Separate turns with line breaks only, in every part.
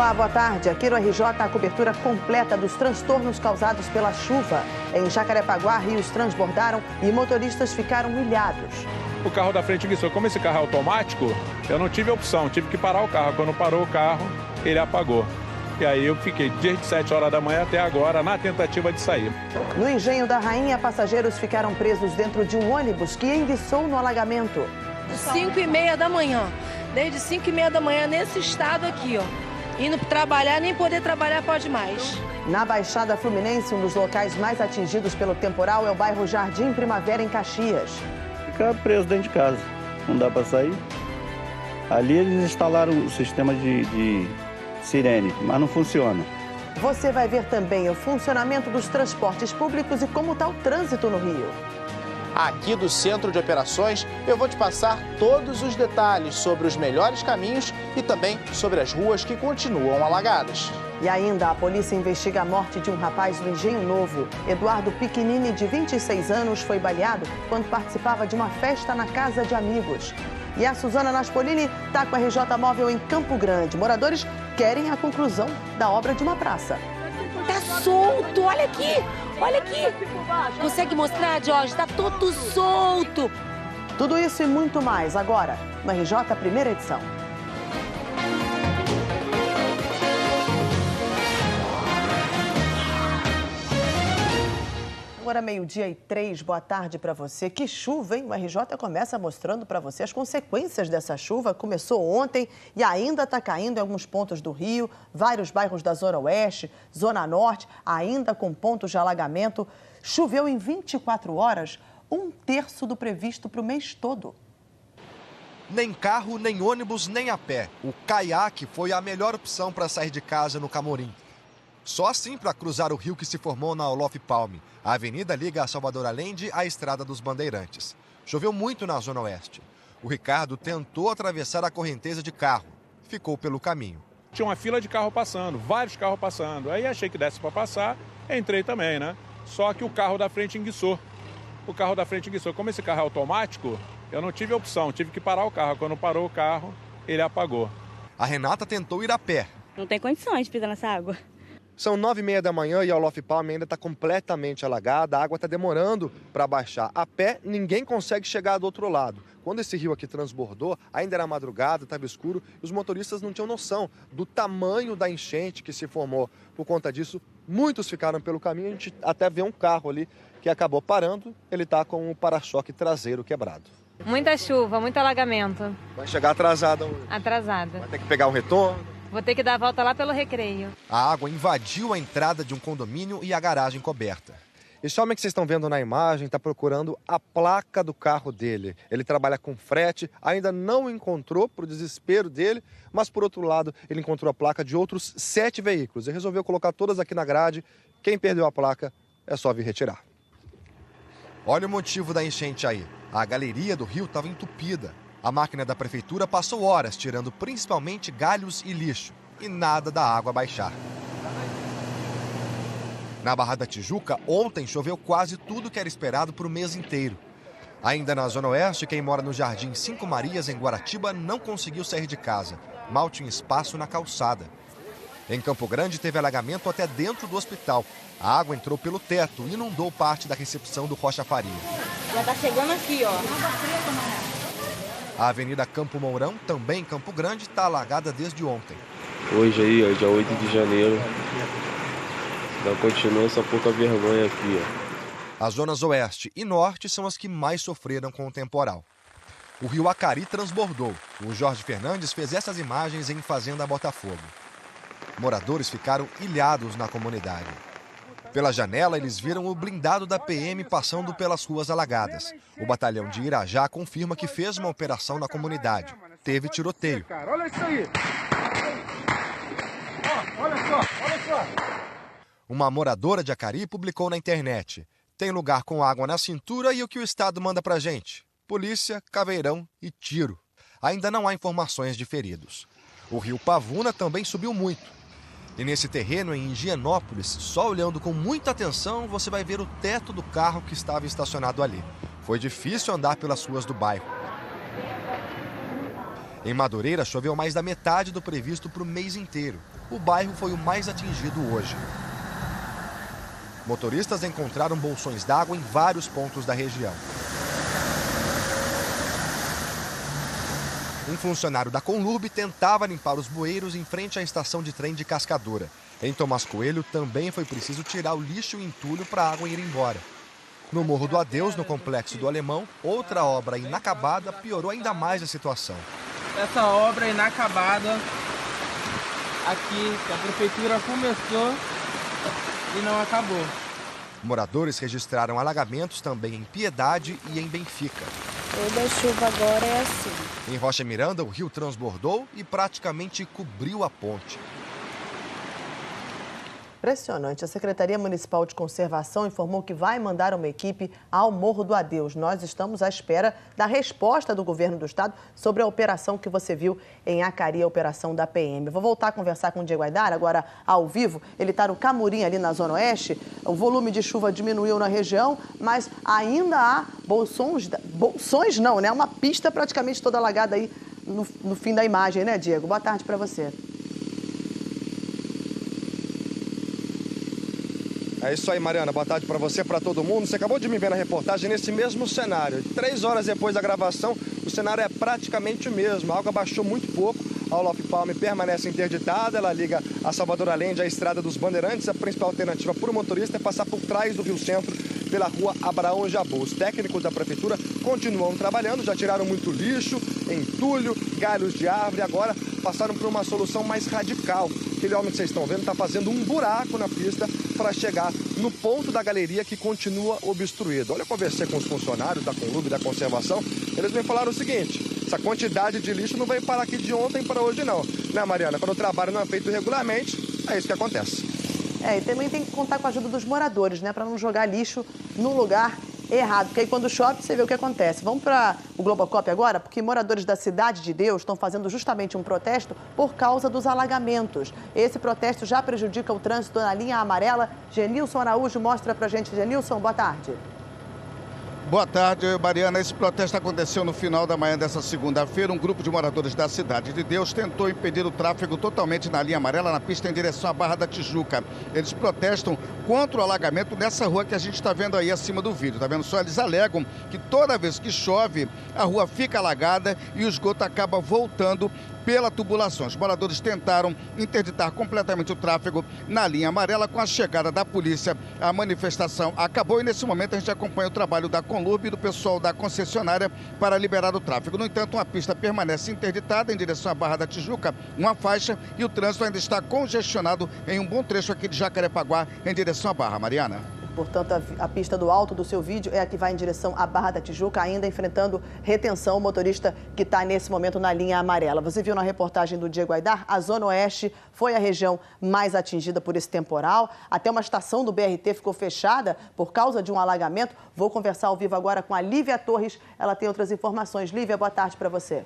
Olá, boa tarde. Aqui no RJ, a cobertura completa dos transtornos causados pela chuva. Em Jacarepaguá, rios transbordaram e motoristas ficaram ilhados.
O carro da frente guiçou. Como esse carro é automático, eu não tive opção, tive que parar o carro. Quando parou o carro, ele apagou. E aí eu fiquei desde 7 horas da manhã até agora na tentativa de sair.
No Engenho da Rainha, passageiros ficaram presos dentro de um ônibus que enguiçou no alagamento.
5h30 da manhã. Desde 5h30 da manhã nesse estado aqui, ó. Indo trabalhar, nem poder trabalhar pode mais.
Na Baixada Fluminense, um dos locais mais atingidos pelo temporal é o bairro Jardim Primavera, em Caxias.
Fica preso dentro de casa, não dá para sair. Ali eles instalaram o sistema de sirene, mas não funciona.
Você vai ver também o funcionamento dos transportes públicos e como está o trânsito no Rio.
Aqui do Centro de Operações, eu vou te passar todos os detalhes sobre os melhores caminhos e também sobre as ruas que continuam alagadas.
E ainda, a polícia investiga a morte de um rapaz do Engenho Novo. Eduardo Piquinini, de 26 anos, foi baleado quando participava de uma festa na casa de amigos. E a Suzana Naspolini está com a RJ Móvel em Campo Grande. Moradores querem a conclusão da obra de uma praça.
Tá solto, olha aqui, olha aqui. Consegue mostrar, Jorge? Tá todo solto.
Tudo isso e muito mais agora no RJ Primeira Edição. Agora 12h03, boa tarde para você. Que chuva, hein? O RJ começa mostrando para você as consequências dessa chuva. Começou ontem e ainda está caindo em alguns pontos do Rio, vários bairros da Zona Oeste, Zona Norte, ainda com pontos de alagamento. Choveu em 24 horas, 1/3 do previsto para o mês todo.
Nem carro, nem ônibus, nem a pé. O caiaque foi a melhor opção para sair de casa no Camorim. Só assim para cruzar o rio que se formou na Olof Palme. A avenida liga a Salvador Allende à Estrada dos Bandeirantes. Choveu muito na Zona Oeste. O Ricardo tentou atravessar a correnteza de carro. Ficou pelo caminho.
Tinha uma fila de carro passando, vários carros passando. Aí achei que desse para passar, entrei também, né? Só que o carro da frente enguiçou. O carro da frente enguiçou. Como esse carro é automático, eu não tive opção, tive que parar o carro. Quando parou o carro, ele apagou.
A Renata tentou ir a pé.
Não tem condições de pisar nessa água.
São 9h30 da manhã e a Olof Palme ainda está completamente alagada. A água está demorando para baixar. A pé, ninguém consegue chegar do outro lado. Quando esse rio aqui transbordou, ainda era madrugada, estava escuro, e os motoristas não tinham noção do tamanho da enchente que se formou. Por conta disso, muitos ficaram pelo caminho. A gente até vê um carro ali que acabou parando. Ele está com o para-choque traseiro quebrado.
Muita chuva, muito alagamento.
Vai chegar atrasada hoje.
Atrasada.
Vai ter que pegar um retorno.
Vou ter que dar a volta lá pelo Recreio.
A água invadiu a entrada de um condomínio e a garagem coberta. Esse homem que vocês estão vendo na imagem está procurando a placa do carro dele. Ele trabalha com frete, ainda não encontrou, para o desespero dele, mas por outro lado, ele encontrou a placa de outros 7 veículos. Ele resolveu colocar todas aqui na grade. Quem perdeu a placa é só vir retirar. Olha o motivo da enchente aí. A galeria do rio estava entupida. A máquina da prefeitura passou horas tirando principalmente galhos e lixo. E nada da água baixar. Na Barra da Tijuca, ontem choveu quase tudo que era esperado para o mês inteiro. Ainda na Zona Oeste, quem mora no Jardim Cinco Marias, em Guaratiba, não conseguiu sair de casa. Mal tinha espaço na calçada. Em Campo Grande, teve alagamento até dentro do hospital. A água entrou pelo teto e inundou parte da recepção do Rocha Faria.
Já tá chegando aqui, ó.
A Avenida Campo Mourão, também em Campo Grande, está alagada desde ontem.
Hoje aí, ó, dia 8 de janeiro, ainda continua essa pouca vergonha aqui, ó.
As zonas oeste e norte são as que mais sofreram com o temporal. O rio Acari transbordou. O Jorge Fernandes fez essas imagens em Fazenda Botafogo. Moradores ficaram ilhados na comunidade. Pela janela, eles viram o blindado da PM passando pelas ruas alagadas. O batalhão de Irajá confirma que fez uma operação na comunidade. Teve tiroteio.
Olha isso aí! Olha só!
Uma moradora de Acari publicou na internet: tem lugar com água na cintura e o que o Estado manda pra gente? Polícia, caveirão e tiro. Ainda não há informações de feridos. O rio Pavuna também subiu muito. E nesse terreno, em Higienópolis, só olhando com muita atenção, você vai ver o teto do carro que estava estacionado ali. Foi difícil andar pelas ruas do bairro. Em Madureira, choveu mais da metade do previsto para o mês inteiro. O bairro foi o mais atingido hoje. Motoristas encontraram bolsões d'água em vários pontos da região. Um funcionário da Conlurb tentava limpar os bueiros em frente à estação de trem de Cascadura. Em Tomás Coelho, também foi preciso tirar o lixo e o entulho para a água ir embora. No Morro do Adeus, no Complexo do Alemão, outra obra inacabada piorou ainda mais a situação.
Essa obra inacabada aqui, que a prefeitura começou e não acabou.
Moradores registraram alagamentos também em Piedade e em Benfica.
Toda chuva agora é assim.
Em Rocha Miranda, o rio transbordou e praticamente cobriu a ponte.
Impressionante. A Secretaria Municipal de Conservação informou que vai mandar uma equipe ao Morro do Adeus. Nós estamos à espera da resposta do governo do estado sobre a operação que você viu em Acari, a operação da PM. Vou voltar a conversar com o Diego Aidar, agora ao vivo. Ele está no Camurim, ali na Zona Oeste. O volume de chuva diminuiu na região, mas ainda há bolsões não, né? Uma pista praticamente toda alagada aí no fim da imagem, né, Diego? Boa tarde para você.
É isso aí, Mariana. Boa tarde para você, para todo mundo. Você acabou de me ver na reportagem nesse mesmo cenário. 3 horas depois da gravação, o cenário é praticamente o mesmo. A água baixou muito pouco. A Olof Palme permanece interditada. Ela liga a Salvador Allende à Estrada dos Bandeirantes. A principal alternativa para o motorista é passar por trás do Rio Centro, pela rua Abraão Jabu. Os técnicos da prefeitura continuam trabalhando, já tiraram muito lixo, entulho, galhos de árvore. Agora passaram por uma solução mais radical. Aquele homem que vocês estão vendo está fazendo um buraco na pista para chegar no ponto da galeria que continua obstruído. Olha, eu conversei com os funcionários da Conlurb e da Conservação, eles me falaram o seguinte: essa quantidade de lixo não veio parar aqui de ontem para hoje não. Né, Mariana? Quando o trabalho não é feito regularmente, é isso que acontece.
E também tem que contar com a ajuda dos moradores, né, para não jogar lixo no lugar errado, porque aí quando chove você vê o que acontece. Vamos para o Globocop agora, porque moradores da Cidade de Deus estão fazendo justamente um protesto por causa dos alagamentos. Esse protesto já prejudica o trânsito na linha amarela. Genilson Araújo mostra pra gente. Genilson, boa tarde.
Boa tarde, Mariana. Esse protesto aconteceu no final da manhã dessa segunda-feira. Um grupo de moradores da Cidade de Deus tentou impedir o tráfego totalmente na linha amarela, na pista em direção à Barra da Tijuca. Eles protestam contra o alagamento nessa rua que a gente está vendo aí acima do vídeo. Tá vendo só? Eles alegam que toda vez que chove, a rua fica alagada e o esgoto acaba voltando pela tubulação. Os moradores tentaram interditar completamente o tráfego na linha amarela. Com a chegada da polícia, a manifestação acabou e nesse momento a gente acompanha o trabalho da Conlurb e do pessoal da concessionária para liberar o tráfego. No entanto, uma pista permanece interditada em direção à Barra da Tijuca, uma faixa, e o trânsito ainda está congestionado em um bom trecho aqui de Jacarepaguá em direção à Barra. Mariana.
Portanto, a pista do alto do seu vídeo é a que vai em direção à Barra da Tijuca, ainda enfrentando retenção. O motorista que está nesse momento na linha amarela. Você viu na reportagem do Diego Aidar, a Zona Oeste foi a região mais atingida por esse temporal. Até uma estação do BRT ficou fechada por causa de um alagamento. Vou conversar ao vivo agora com a Lívia Torres. Ela tem outras informações. Lívia, boa tarde para você.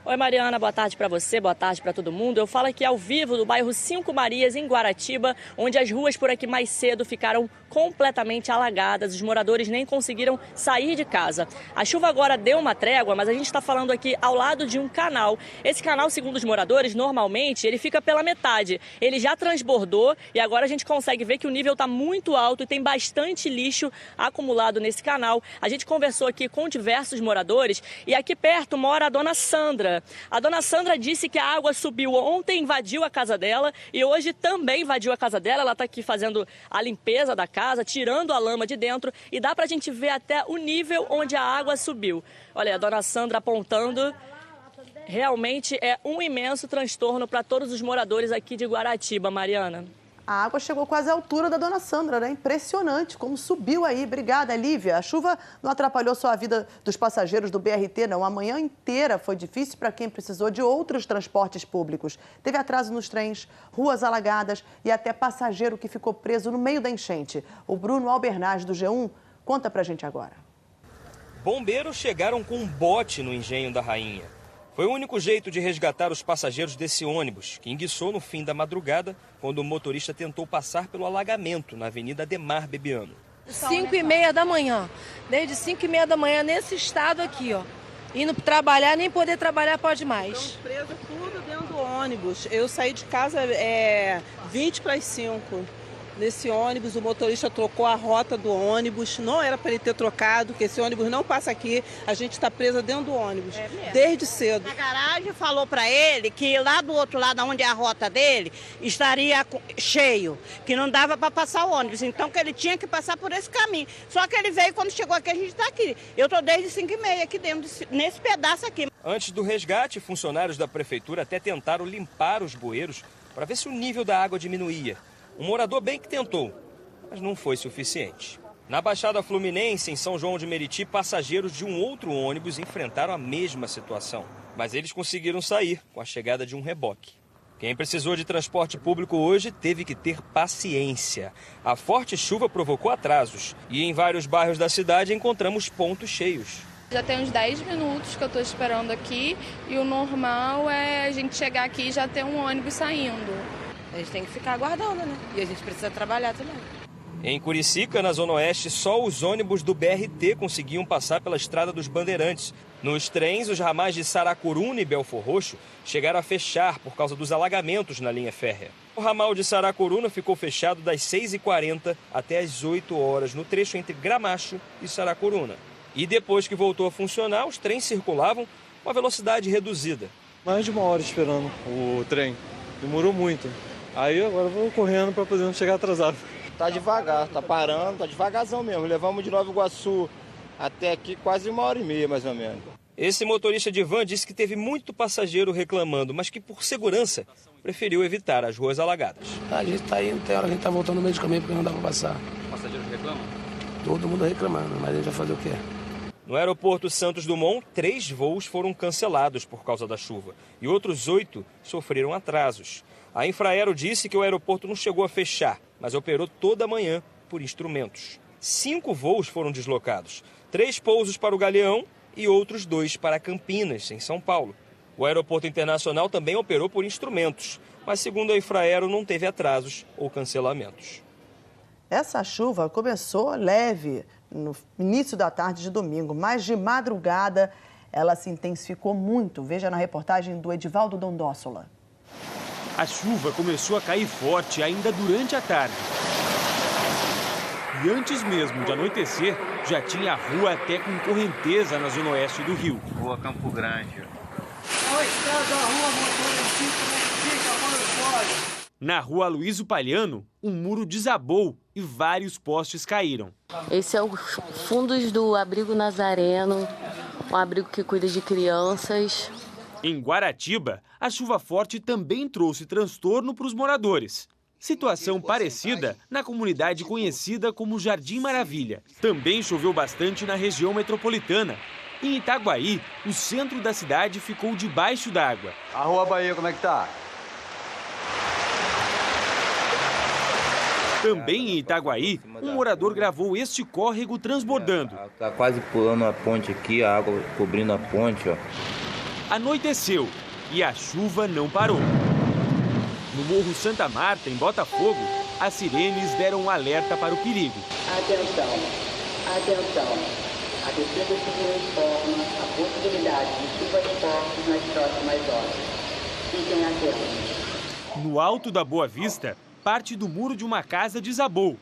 Oi, Mariana, boa tarde para você, boa tarde para todo mundo. Eu falo aqui ao vivo do bairro 5 Marias, em Guaratiba, onde as ruas por aqui mais cedo ficaram completamente alagadas. Os moradores nem conseguiram sair de casa. A chuva agora deu uma trégua, mas a gente está falando aqui ao lado de um canal. Esse canal, segundo os moradores, normalmente ele fica pela metade. Ele já transbordou e agora a gente consegue ver que o nível está muito alto e tem bastante lixo acumulado nesse canal. A gente conversou aqui com diversos moradores e aqui perto mora a dona Sandra. A dona Sandra disse que a água subiu ontem, invadiu a casa dela e hoje também invadiu a casa dela. Ela está aqui fazendo a limpeza da casa, tirando a lama de dentro e dá para a gente ver até o nível onde a água subiu. Olha, a dona Sandra apontando. Realmente é um imenso transtorno para todos os moradores aqui de Guaratiba, Mariana.
A água chegou quase à altura da dona Sandra, né? Impressionante como subiu aí. Obrigada, Lívia. A chuva não atrapalhou só a vida dos passageiros do BRT, não. A manhã inteira foi difícil para quem precisou de outros transportes públicos. Teve atraso nos trens, ruas alagadas e até passageiro que ficou preso no meio da enchente. O Bruno Albernaz, do G1, conta pra gente agora.
Bombeiros chegaram com um bote no Engenho da Rainha. Foi o único jeito de resgatar os passageiros desse ônibus, que enguiçou no fim da madrugada, quando o motorista tentou passar pelo alagamento na Avenida Ademar Bebiano.
5h30 da manhã. Desde 5h30 da manhã nesse estado aqui, ó. Indo trabalhar, nem poder trabalhar pode mais.
Estamos presos tudo dentro do ônibus. Eu saí de casa 20 para as 5. Nesse ônibus, o motorista trocou a rota do ônibus. Não era para ele ter trocado, porque esse ônibus não passa aqui. A gente está presa dentro do ônibus, desde cedo.
A garagem falou para ele que lá do outro lado, onde é a rota dele, estaria cheio, que não dava para passar o ônibus. Então, que ele tinha que passar por esse caminho. Só que ele veio, quando chegou aqui, a gente está aqui. Eu estou desde 5h30 aqui dentro, nesse pedaço aqui.
Antes do resgate, funcionários da prefeitura até tentaram limpar os bueiros para ver se o nível da água diminuía. Um morador bem que tentou, mas não foi suficiente. Na Baixada Fluminense, em São João de Meriti, passageiros de um outro ônibus enfrentaram a mesma situação. Mas eles conseguiram sair com a chegada de um reboque. Quem precisou de transporte público hoje teve que ter paciência. A forte chuva provocou atrasos e em vários bairros da cidade encontramos pontos cheios.
Já tem uns 10 minutos que eu estou esperando aqui e o normal é a gente chegar aqui e já ter um ônibus saindo.
A gente tem que ficar aguardando, né? E a gente precisa trabalhar também.
Em Curicica, na Zona Oeste, só os ônibus do BRT conseguiam passar pela Estrada dos Bandeirantes. Nos trens, os ramais de Saracuruna e Belfor Roxo chegaram a fechar por causa dos alagamentos na linha férrea. O ramal de Saracuruna ficou fechado das 6h40 até as 8 horas, no trecho entre Gramacho e Saracuruna. E depois que voltou a funcionar, os trens circulavam com uma velocidade reduzida.
Mais de 1 hora esperando o trem. Demorou muito. Aí agora eu vou correndo para poder não chegar atrasado.
Tá devagar, tá parando, tá devagarzão mesmo. Levamos de Nova Iguaçu até aqui quase 1h30, mais ou menos.
Esse motorista de van disse que teve muito passageiro reclamando, mas que por segurança preferiu evitar as ruas alagadas.
A gente tá indo, tem hora que a gente tá voltando no meio do caminho porque não dá para passar.
Passageiros reclamam?
Todo mundo reclamando, mas a gente vai fazer o quê?
No aeroporto Santos Dumont, 3 voos foram cancelados por causa da chuva e outros 8 sofreram atrasos. A Infraero disse que o aeroporto não chegou a fechar, mas operou toda a manhã por instrumentos. 5 voos foram deslocados, 3 pousos para o Galeão e outros 2 para Campinas, em São Paulo. O aeroporto internacional também operou por instrumentos, mas segundo a Infraero não teve atrasos ou cancelamentos.
Essa chuva começou leve no início da tarde de domingo, mas de madrugada ela se intensificou muito. Veja na reportagem do Edivaldo Dondossola.
A chuva começou a cair forte ainda durante a tarde. E antes mesmo de anoitecer, já tinha a rua até com correnteza na zona oeste do Rio.
Rua Campo Grande.
Na rua Aloysio Palhano, um muro desabou e vários postes caíram.
Esse é o fundos do Abrigo Nazareno, um abrigo que cuida de crianças.
Em Guaratiba, a chuva forte também trouxe transtorno para os moradores. Situação parecida na comunidade conhecida como Jardim Maravilha. Também choveu bastante na região metropolitana. Em Itaguaí, o centro da cidade ficou debaixo d'água.
A Rua Bahia, como é que tá?
Também em Itaguaí, um morador gravou este córrego transbordando.
Tá quase pulando a ponte aqui, a água cobrindo a ponte, ó.
Anoiteceu e a chuva não parou. No Morro Santa Marta, em Botafogo, as sirenes deram um alerta para o perigo.
Atenção, atenção. A Defesa Civil informa a possibilidade de chuvas fortes nas próximas horas. Fiquem atentos.
No alto da Boa Vista, parte do muro de uma casa desabou.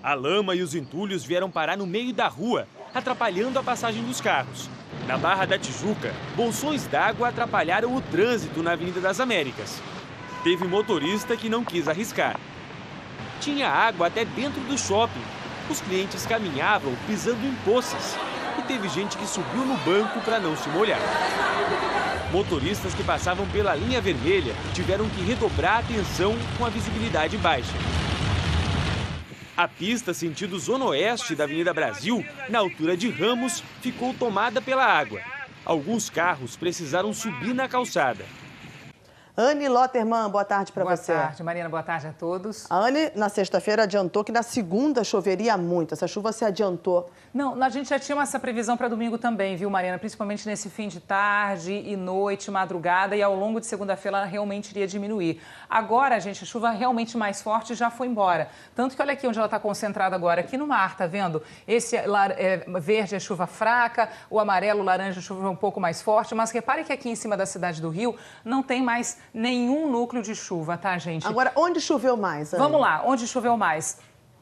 A lama e os entulhos vieram parar no meio da rua, atrapalhando a passagem dos carros. Na Barra da Tijuca, bolsões d'água atrapalharam o trânsito na Avenida das Américas. Teve motorista que não quis arriscar. Tinha água até dentro do shopping. Os clientes caminhavam pisando em poças. E teve gente que subiu no banco para não se molhar. Motoristas que passavam pela linha vermelha tiveram que redobrar a atenção com a visibilidade baixa. A pista sentido zona oeste da Avenida Brasil, na altura de Ramos, ficou tomada pela água. Alguns carros precisaram subir na calçada.
Anne Lotterman, boa tarde para você.
Boa tarde, Mariana, boa tarde a todos.
A Anne, na sexta-feira, adiantou que na segunda choveria muito. Essa chuva se adiantou.
Não, a gente já tinha essa previsão para domingo também, viu, Mariana? Principalmente nesse fim de tarde e noite, madrugada, e ao longo de segunda-feira ela realmente iria diminuir. Agora, gente, a chuva realmente mais forte já foi embora. Tanto que olha aqui onde ela está concentrada agora, aqui no mar, tá vendo? Esse verde é chuva fraca, o amarelo, o laranja, chuva um pouco mais forte, mas repare que aqui em cima da cidade do Rio não tem mais nenhum núcleo de chuva, tá, gente?
Agora, onde choveu mais, Anne?
Vamos lá, onde choveu mais?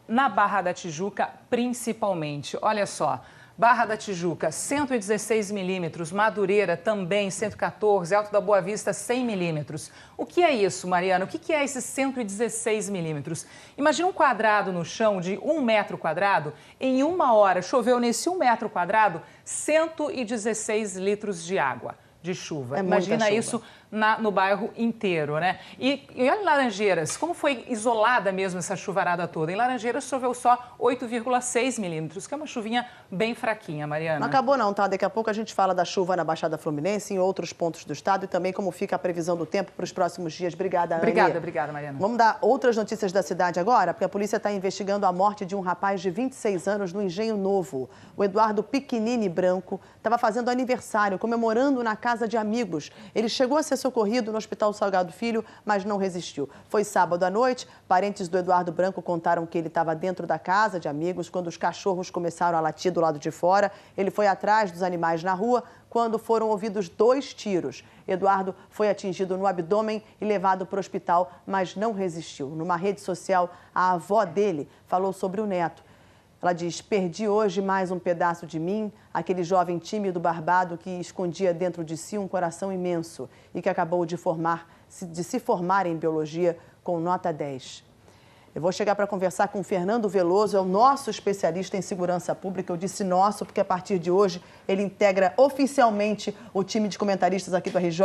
Na Barra da Tijuca, principalmente. Olha só, Barra da Tijuca, 116 milímetros, Madureira também, 114, Alto da Boa Vista, 100 milímetros. O que é isso, Mariana? O que é esses 116 milímetros? Imagina um quadrado no chão de 1 metro quadrado. Em 1 hora, choveu nesse 1 metro quadrado 116 litros de água, de chuva. Imagina isso no bairro inteiro, né? E olha em Laranjeiras, como foi isolada mesmo essa chuvarada toda. Em Laranjeiras choveu só 8,6 milímetros, que é uma chuvinha bem fraquinha, Mariana.
Não acabou não, tá? Daqui a pouco a gente fala da chuva na Baixada Fluminense, em outros pontos do estado e também como fica a previsão do tempo para os próximos dias. Obrigada, Anne.
Obrigada, Mariana.
Vamos dar outras notícias da cidade agora, porque a polícia está investigando a morte de um rapaz de 26 anos no Engenho Novo. O Eduardo Piquinini Branco estava fazendo aniversário, comemorando na casa de amigos. Ele chegou a ser socorrido no Hospital Salgado Filho, mas não resistiu. Foi sábado à noite, parentes do Eduardo Branco contaram que ele estava dentro da casa de amigos quando os cachorros começaram a latir do lado de fora. Ele foi atrás dos animais na rua quando foram ouvidos 2 tiros. Eduardo foi atingido no abdômen e levado para o hospital, mas não resistiu. Numa rede social, a avó dele falou sobre o neto. Ela diz: perdi hoje mais um pedaço de mim, aquele jovem tímido, barbado que escondia dentro de si um coração imenso e que acabou de se formar em biologia com nota 10. Eu vou chegar para conversar com o Fernando Veloso, é o nosso especialista em segurança pública. Eu disse nosso porque a partir de hoje ele integra oficialmente o time de comentaristas aqui do RJ.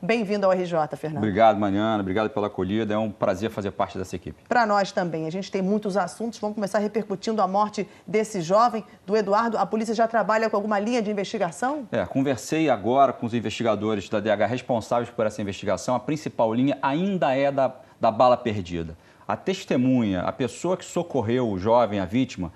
Bem-vindo ao RJ, Fernando.
Obrigado, Mariana. Obrigado pela acolhida. É um prazer fazer parte dessa equipe.
Para nós também. A gente tem muitos assuntos. Vamos começar repercutindo a morte desse jovem, do Eduardo. A polícia já trabalha com alguma linha de investigação?
Conversei agora com os investigadores da DH responsáveis por essa investigação. A principal linha ainda é da bala perdida. A testemunha, a pessoa que socorreu o jovem, a vítima,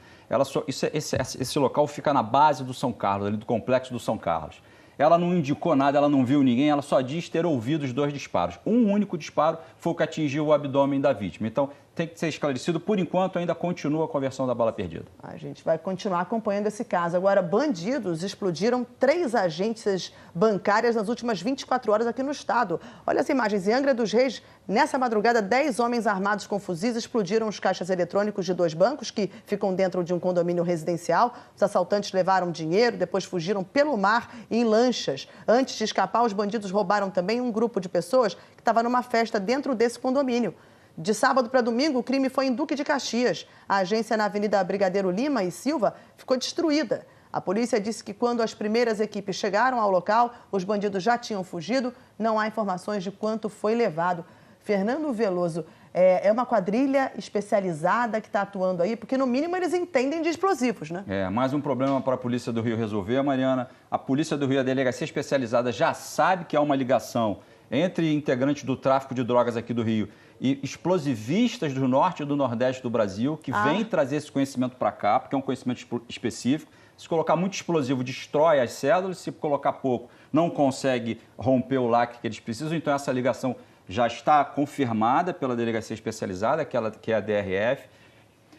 esse local fica na base do São Carlos, ali do complexo do São Carlos. Ela não indicou nada, ela não viu ninguém, ela só diz ter ouvido os 2 disparos. Um único disparo foi o que atingiu o abdômen da vítima. Então, tem que ser esclarecido. Por enquanto, ainda continua a conversão da bala perdida.
A gente vai continuar acompanhando esse caso. Agora, bandidos explodiram 3 agências bancárias nas últimas 24 horas aqui no estado. Olha as imagens. Em Angra dos Reis, nessa madrugada, 10 homens armados com fuzis explodiram os caixas eletrônicos de 2 bancos que ficam dentro de um condomínio residencial. Os assaltantes levaram dinheiro, depois fugiram pelo mar e em lanchas. Antes de escapar, os bandidos roubaram também um grupo de pessoas que estava numa festa dentro desse condomínio. De sábado para domingo, o crime foi em Duque de Caxias. A agência na Avenida Brigadeiro Lima e Silva ficou destruída. A polícia disse que quando as primeiras equipes chegaram ao local, os bandidos já tinham fugido. Não há informações de quanto foi levado. Fernando Veloso, é uma quadrilha especializada que está atuando aí, porque no mínimo eles entendem de explosivos, né?
Mais um problema para a Polícia do Rio resolver, Mariana. A Polícia do Rio, a delegacia especializada, já sabe que há uma ligação entre integrantes do tráfico de drogas aqui do Rio e explosivistas do norte e do nordeste do Brasil, que vêm trazer esse conhecimento para cá, porque é um conhecimento específico. Se colocar muito explosivo, destrói as células. Se colocar pouco, não consegue romper o lacre que eles precisam. Então, essa ligação já está confirmada pela delegacia especializada, que é a DRF.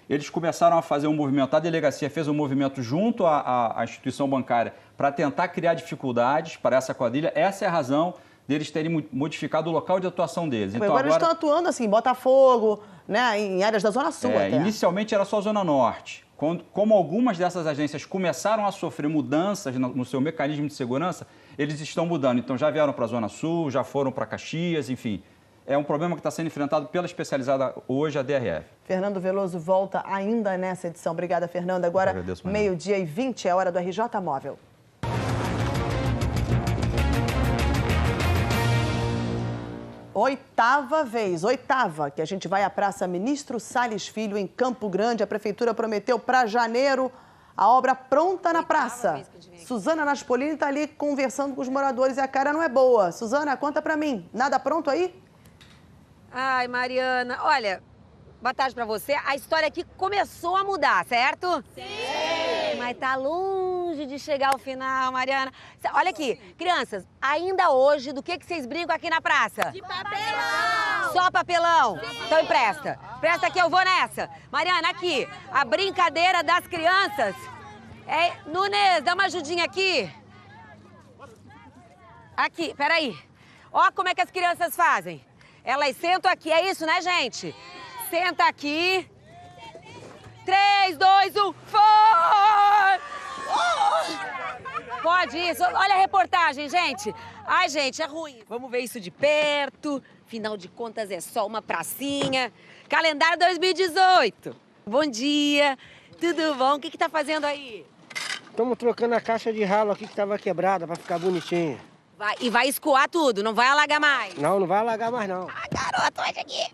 Eles começaram a fazer um movimento, a delegacia fez um movimento junto à instituição bancária para tentar criar dificuldades para essa quadrilha. Essa é a razão deles terem modificado o local de atuação deles.
Então, agora eles estão atuando assim, em Botafogo, né, em áreas da Zona Sul até.
Inicialmente era só a Zona Norte. Como algumas dessas agências começaram a sofrer mudanças no seu mecanismo de segurança, eles estão mudando. Então, já vieram para a Zona Sul, já foram para Caxias, enfim. É um problema que está sendo enfrentado pela especializada hoje, a DRF.
Fernando Veloso volta ainda nessa edição. Obrigada, Fernando. Agora, 12h20, é hora do RJ Móvel. Oitava, que a gente vai à Praça Ministro Salles Filho, em Campo Grande. A Prefeitura prometeu para janeiro a obra pronta na praça. Suzana Naspolini está ali conversando com os moradores e a cara não é boa. Suzana, conta para mim, nada pronto aí?
Ai, Mariana, olha, boa tarde pra você. A história aqui começou a mudar, certo? Sim! Mas tá longe de chegar ao final, Mariana. Olha aqui, crianças, ainda hoje, do que vocês brincam aqui na praça?
De papelão!
Só papelão?
Sim.
Então empresta. Presta que eu vou nessa. Mariana, aqui, a brincadeira das crianças. Nunes, dá uma ajudinha aqui. Aqui, peraí. Ó como é que as crianças fazem. Elas sentam aqui, é isso, né, gente? Senta aqui. 3, 2, 1, foi! Pode isso. Olha a reportagem, gente. Ai, gente, é ruim. Vamos ver isso de perto. Afinal de contas, é só uma pracinha. Calendário 2018. Bom dia. Tudo bom? O que tá fazendo aí?
Estamos trocando a caixa de ralo aqui que estava quebrada para ficar bonitinha.
E vai escoar tudo, não vai alagar mais?
Não, não vai alagar mais, não.
Ah, garoto, olha aqui.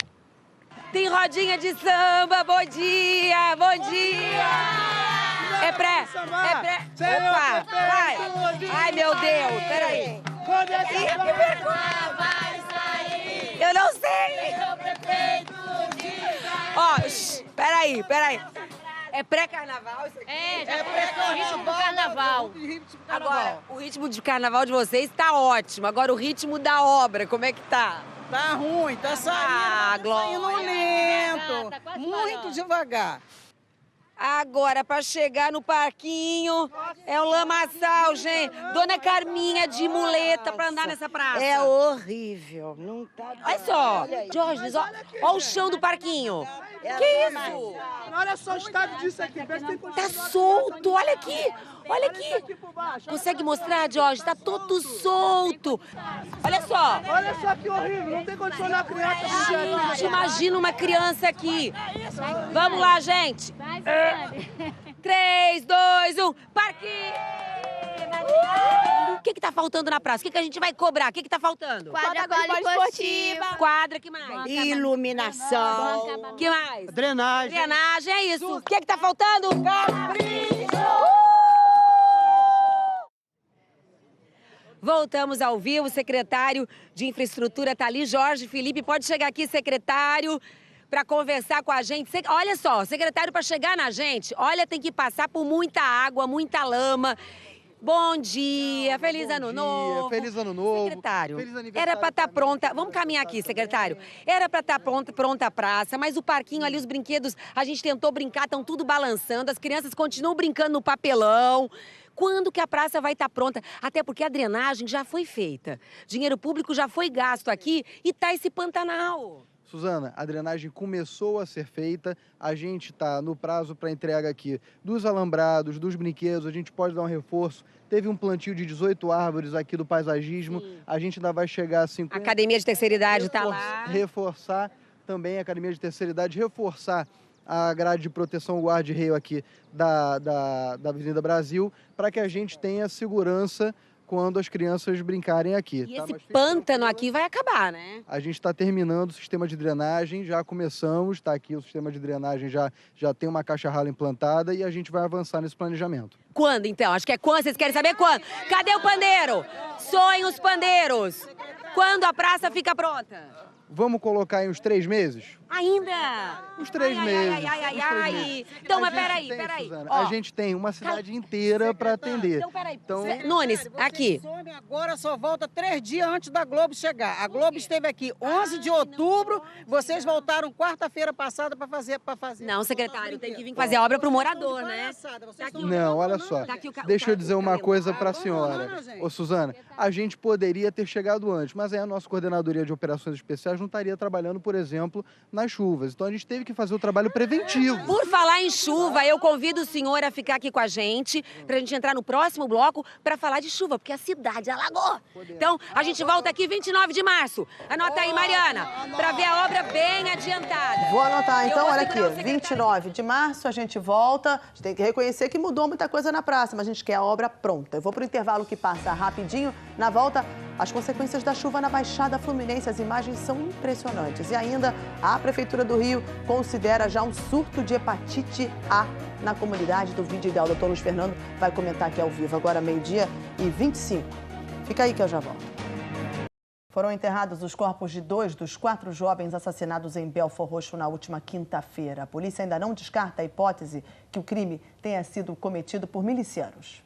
Tem rodinha de samba, bom dia, bom dia. É pré. Opa, vai. Ai, meu Deus, peraí. Eu não sei. Ó, peraí. É pré-carnaval isso aqui?
Já começou o ritmo do carnaval.
Agora, o ritmo de carnaval de vocês tá ótimo. Agora, o ritmo da obra, como é que tá?
Tá ruim, tá saindo,
Glória.
lento,
Tá
muito devagar.
Agora, pra chegar no parquinho, é um lamaçal, gente. Dona Carminha de muleta pra andar nessa praça.
É horrível, não tá...
Olha só, Jorge, ó o chão do parquinho. Que isso?
Olha só o estado disso aqui.
Tá solto, olha aqui. Olha aqui. Consegue mostrar, Jorge? Tá todo solto. Olha só.
Olha só que horrível, não tem condição da criança.
Gente, imagina uma criança aqui. Vamos lá, gente. 3, 2, 1, parquinho. O que tá faltando na praça? O que a gente vai cobrar? O que tá faltando?
Quadra esportiva.
Quadra, que mais?
Iluminação.
Que mais?
Drenagem.
Drenagem, é isso. O que tá faltando? Voltamos ao vivo, o secretário de Infraestrutura tá ali, Jorge Felipe. Pode chegar aqui, secretário, para conversar com a gente. Olha só, secretário, para chegar na gente, olha, tem que passar por muita água, muita lama. Bom dia, feliz ano novo.
Feliz ano novo.
Secretário, era para estar pronta, vamos caminhar aqui, secretário. Era para estar pronta a praça, mas o parquinho ali, os brinquedos, a gente tentou brincar, estão tudo balançando, as crianças continuam brincando no papelão. Quando que a praça vai estar pronta? Até porque a drenagem já foi feita. Dinheiro público já foi gasto aqui e tá esse Pantanal.
Suzana, a drenagem começou a ser feita, a gente está no prazo para entrega aqui dos alambrados, dos brinquedos, a gente pode dar um reforço. Teve um plantio de 18 árvores aqui do paisagismo, a gente ainda vai chegar a 50...
Academia de Terceira Idade está lá.
Reforçar também a Academia de Terceira Idade, reforçar a grade de proteção guarda-reio aqui da Avenida Brasil, para que a gente tenha segurança quando as crianças brincarem aqui.
E esse pântano aqui vai acabar, né?
A gente está terminando o sistema de drenagem, já começamos, está aqui o sistema de drenagem, já tem uma caixa rala implantada e a gente vai avançar nesse planejamento.
Quando, então? Acho que é quando? Vocês querem saber quando? Cadê o pandeiro? Soem os pandeiros. Quando a praça fica pronta?
Vamos colocar em uns 3 meses?
Ainda?
Uns 3 meses.
Ai. Então, mas peraí.
Suzana, a gente tem uma cidade inteira para atender.
Então, peraí. Nunes, aqui.
Agora só volta 3 dias antes da Globo chegar. A Globo esteve aqui 11 de outubro, vocês voltaram quarta-feira passada para fazer.
Não, secretário, tem que vir fazer a obra pro morador, né?
Não, olha só. Deixa eu dizer uma coisa para a senhora. Ô, Suzana, a gente poderia ter chegado antes, mas aí a nossa coordenadoria de operações especiais não estaria trabalhando, por exemplo, nas chuvas. Então a gente teve que fazer o trabalho preventivo.
Por falar em chuva, eu convido o senhor a ficar aqui com a gente, pra gente entrar no próximo bloco para falar de chuva, porque a cidade alagou. Então, a gente volta aqui 29 de março. Anota aí, Mariana, para ver a obra bem adiantada.
Vou anotar, então, olha aqui, 29 de março a gente volta. A gente tem que reconhecer que mudou muita coisa na praça, mas a gente quer a obra pronta. Eu vou pro intervalo que passa rapidinho. Na volta, as consequências da chuva na Baixada Fluminense. As imagens são impressionantes. E ainda, a Prefeitura do Rio considera já um surto de hepatite A na comunidade do Vídeo Ideal. O doutor Luiz Fernando vai comentar aqui ao vivo, agora 12h25. Fica aí que eu já volto. Foram enterrados os corpos de 2 dos 4 jovens assassinados em Belford Roxo na última quinta-feira. A polícia ainda não descarta a hipótese que o crime tenha sido cometido por milicianos.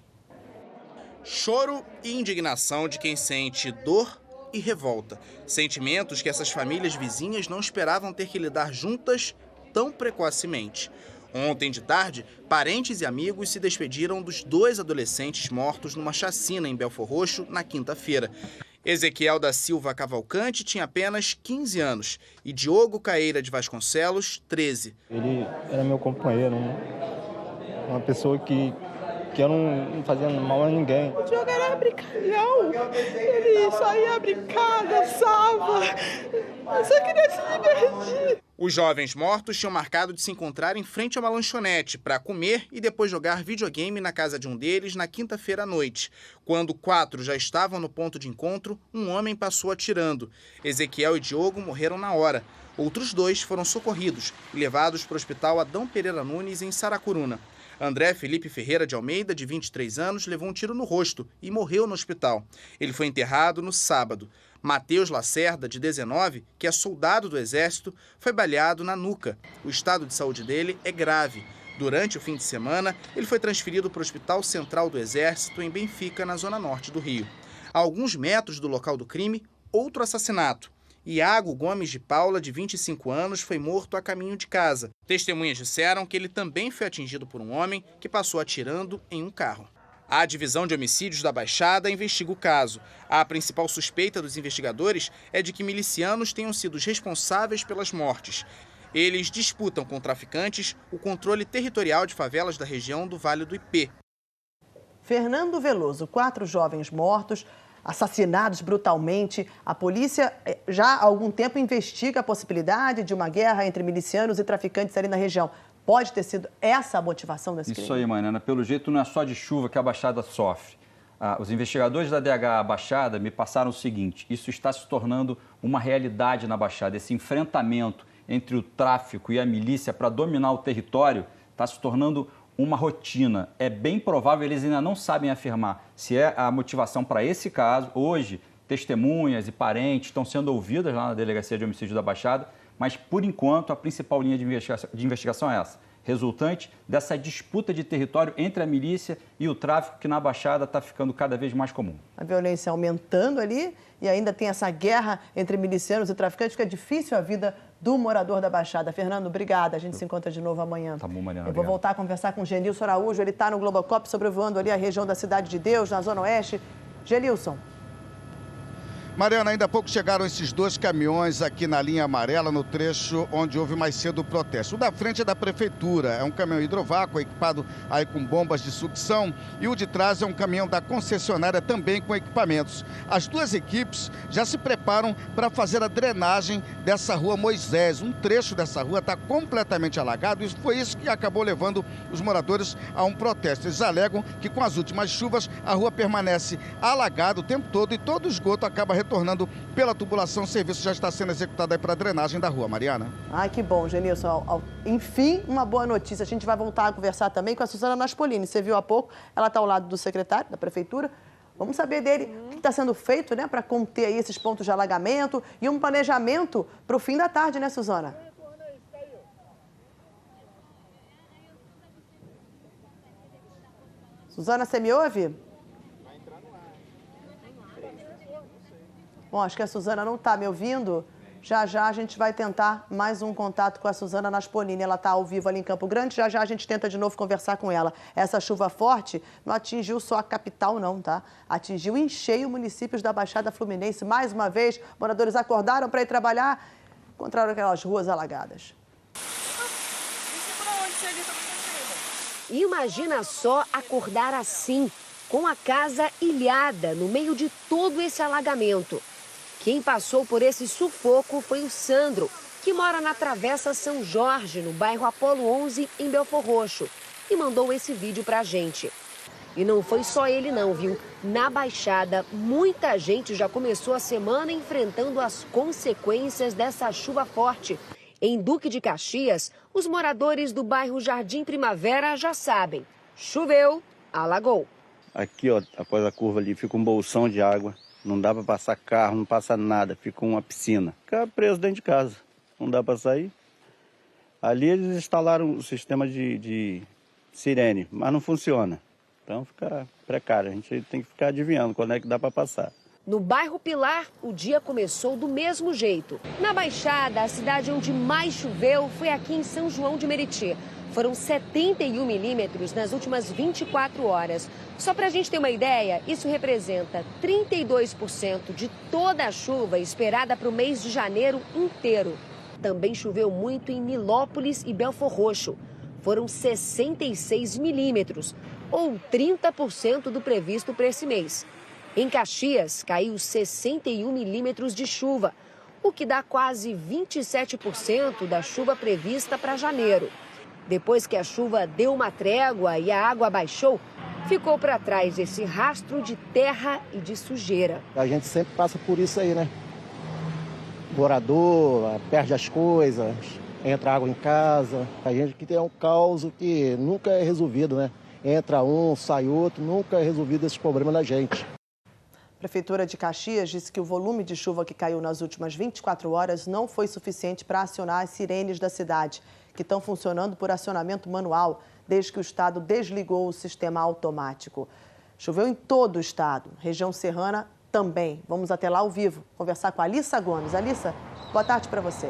Choro e indignação de quem sente dor e revolta. Sentimentos que essas famílias vizinhas não esperavam ter que lidar juntas tão precocemente. Ontem de tarde, parentes e amigos se despediram dos 2 adolescentes mortos numa chacina em Belford Roxo na quinta-feira. Ezequiel da Silva Cavalcante tinha apenas 15 anos e Diogo Caeira de Vasconcelos, 13.
Ele era meu companheiro, uma pessoa que eu não fazia mal a ninguém.
O Diogo era brincalhão, ele só ia brincar, dançava, eu só queria se divertir.
Os jovens mortos tinham marcado de se encontrar em frente a uma lanchonete para comer e depois jogar videogame na casa de um deles na quinta-feira à noite. Quando 4 já estavam no ponto de encontro, um homem passou atirando. Ezequiel e Diogo morreram na hora. Outros 2 foram socorridos e levados para o hospital Adão Pereira Nunes, em Saracuruna. André Felipe Ferreira de Almeida, de 23 anos, levou um tiro no rosto e morreu no hospital. Ele foi enterrado no sábado. Matheus Lacerda, de 19, que é soldado do Exército, foi baleado na nuca. O estado de saúde dele é grave. Durante o fim de semana, ele foi transferido para o Hospital Central do Exército, em Benfica, na zona norte do Rio. A alguns metros do local do crime, outro assassinato. Iago Gomes de Paula, de 25 anos, foi morto a caminho de casa. Testemunhas disseram que ele também foi atingido por um homem que passou atirando em um carro. A Divisão de Homicídios da Baixada investiga o caso. A principal suspeita dos investigadores é de que milicianos tenham sido os responsáveis pelas mortes. Eles disputam com traficantes o controle territorial de favelas da região do Vale do Ipê.
Fernando Veloso, 4 jovens mortos, assassinados brutalmente. A polícia já há algum tempo investiga a possibilidade de uma guerra entre milicianos e traficantes ali na região. Pode ter sido essa a motivação desse crime?
Isso aí, Mariana. Pelo jeito, não é só de chuva que a Baixada sofre. Os investigadores da DH Baixada me passaram o seguinte: isso está se tornando uma realidade na Baixada. Esse enfrentamento entre o tráfico e a milícia para dominar o território está se tornando uma rotina. É bem provável, eles ainda não sabem afirmar se é a motivação para esse caso. Hoje, testemunhas e parentes estão sendo ouvidas lá na Delegacia de Homicídio da Baixada, mas, por enquanto, a principal linha de investigação é essa, resultante dessa disputa de território entre a milícia e o tráfico, que na Baixada está ficando cada vez mais comum.
A violência aumentando ali e ainda tem essa guerra entre milicianos e traficantes, que é difícil a vida do morador da Baixada. Fernando, obrigada. A gente se encontra de novo amanhã.
Tá bom, Mariana.
Eu vou voltar a conversar com o Genilson Araújo. Ele está no Globocop, sobrevoando ali a região da Cidade de Deus, na Zona Oeste. Genilson.
Mariana, ainda há pouco chegaram esses 2 caminhões aqui na linha amarela, no trecho onde houve mais cedo o protesto. O da frente é da prefeitura, é um caminhão hidrovácuo equipado aí com bombas de sucção, e o de trás é um caminhão da concessionária também com equipamentos. As 2 equipes já se preparam para fazer a drenagem dessa rua Moisés. Um trecho dessa rua está completamente alagado e foi isso que acabou levando os moradores a um protesto. Eles alegam que com as últimas chuvas a rua permanece alagada o tempo todo e todo o esgoto acaba retornando pela tubulação. O serviço já está sendo executado aí para a drenagem da rua, Mariana.
Ai, que bom, Genilson. Enfim, uma boa notícia. A gente vai voltar a conversar também com a Suzana Naspolini. Você viu há pouco, ela está ao lado do secretário da Prefeitura. Vamos saber dele o que está sendo feito, né, para conter aí esses pontos de alagamento e um planejamento para o fim da tarde, né, Suzana? Suzana, você me ouve? Bom, acho que a Suzana não está me ouvindo. Já já a gente vai tentar mais um contato com a Suzana Naspolini. Ela está ao vivo ali em Campo Grande. Já já a gente tenta de novo conversar com ela. Essa chuva forte não atingiu só a capital, não, tá? Atingiu em cheio municípios da Baixada Fluminense. Mais uma vez, moradores acordaram para ir trabalhar, encontraram aquelas ruas alagadas.
Imagina só acordar assim, com a casa ilhada no meio de todo esse alagamento. Quem passou por esse sufoco foi o Sandro, que mora na Travessa São Jorge, no bairro Apolo 11, em Belford Roxo, e mandou esse vídeo pra gente. E não foi só ele não, viu? Na Baixada, muita gente já começou a semana enfrentando as consequências dessa chuva forte. Em Duque de Caxias, os moradores do bairro Jardim Primavera já sabem. Choveu, alagou.
Aqui, ó, após a curva ali, fica um bolsão de água.
Não dá para passar carro, não passa nada, fica uma piscina. Fica preso dentro de casa, não dá para sair. Ali eles instalaram o sistema de sirene, mas não funciona. Então fica precário, a gente tem que ficar adivinhando quando é que dá para passar.
No bairro Pilar, o dia começou do mesmo jeito. Na Baixada, a cidade onde mais choveu foi aqui em São João de Meriti. Foram 71 milímetros nas últimas 24 horas. Só para a gente ter uma ideia, isso representa 32% de toda a chuva esperada para o mês de janeiro inteiro. Também choveu muito em Nilópolis e Belfor Roxo. Foram 66 milímetros, ou 30% do previsto para esse mês. Em Caxias, caiu 61 milímetros de chuva, o que dá quase 27% da chuva prevista para janeiro. Depois que a chuva deu uma trégua e a água baixou, ficou para trás esse rastro de terra e de sujeira.
A gente sempre passa por isso aí, né? Morador, perde as coisas, entra água em casa. A gente que tem um caos que nunca é resolvido, né? Entra um, sai outro, nunca é resolvido esse problema da gente.
A Prefeitura de Caxias disse que o volume de chuva que caiu nas últimas 24 horas não foi suficiente para acionar as sirenes da cidade, que estão funcionando por acionamento manual, desde que o estado desligou o sistema automático. Choveu em todo o estado, região serrana também. Vamos até lá ao vivo, conversar com a Alissa Gomes. Alissa, boa tarde para você.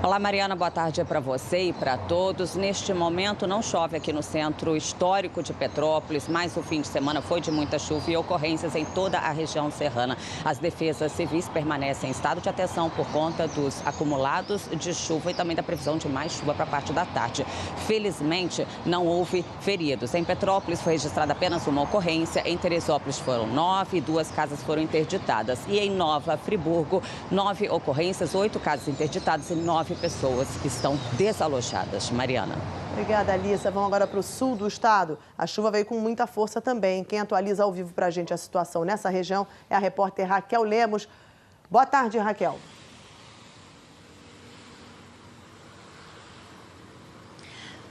Olá, Mariana, boa tarde para você e para todos. Neste momento não chove aqui no centro histórico de Petrópolis, mas o fim de semana foi de muita chuva e ocorrências em toda a região serrana. As defesas civis permanecem em estado de atenção por conta dos acumulados de chuva e também da previsão de mais chuva para a parte da tarde. Felizmente, não houve feridos. Em Petrópolis foi registrada apenas uma ocorrência, em Teresópolis foram 9 e 2 casas foram interditadas. E em Nova Friburgo, 9 ocorrências, 8 casas interditadas e 9 pessoas que estão desalojadas. Mariana.
Obrigada, Alissa. Vamos agora para o sul do estado. A chuva veio com muita força também. Quem atualiza ao vivo para a gente a situação nessa região é a repórter Raquel Lemos. Boa tarde, Raquel.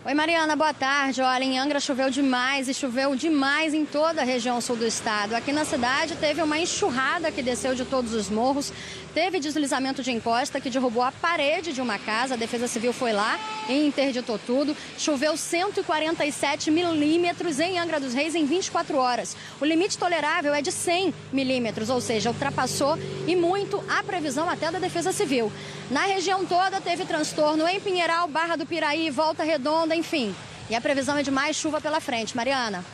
Oi, Mariana, boa tarde. Olha, em Angra choveu demais e choveu demais em toda a região sul do estado. Aqui na cidade teve uma enxurrada que desceu de todos os morros, teve deslizamento de encosta que derrubou a parede de uma casa, a Defesa Civil foi lá e interditou tudo. Choveu 147 milímetros em Angra dos Reis em 24 horas. O limite tolerável é de 100 milímetros, ou seja, ultrapassou e muito a previsão até da Defesa Civil. Na região toda teve transtorno em Pinheiral, Barra do Piraí, Volta Redonda, enfim. E a previsão é de mais chuva pela frente. Mariana.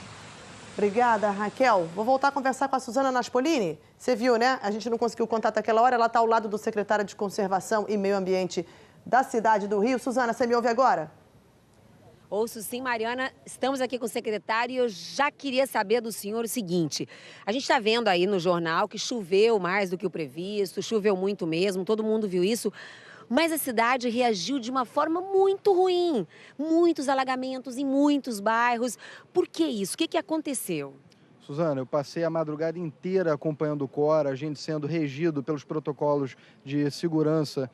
Obrigada, Raquel. Vou voltar a conversar com a Suzana Naspolini. Você viu, né? A gente não conseguiu contato naquela hora. Ela está ao lado do secretário de Conservação e Meio Ambiente da cidade do Rio. Suzana, você me ouve agora?
Ouço sim, Mariana. Estamos aqui com o secretário e eu já queria saber do senhor o seguinte. A gente está vendo aí no jornal que choveu mais do que o previsto, choveu muito mesmo, todo mundo viu isso. Mas a cidade reagiu de uma forma muito ruim. Muitos alagamentos em muitos bairros. Por que isso? O que aconteceu?
Suzana, eu passei a madrugada inteira acompanhando o COR, a gente sendo regido pelos protocolos de segurança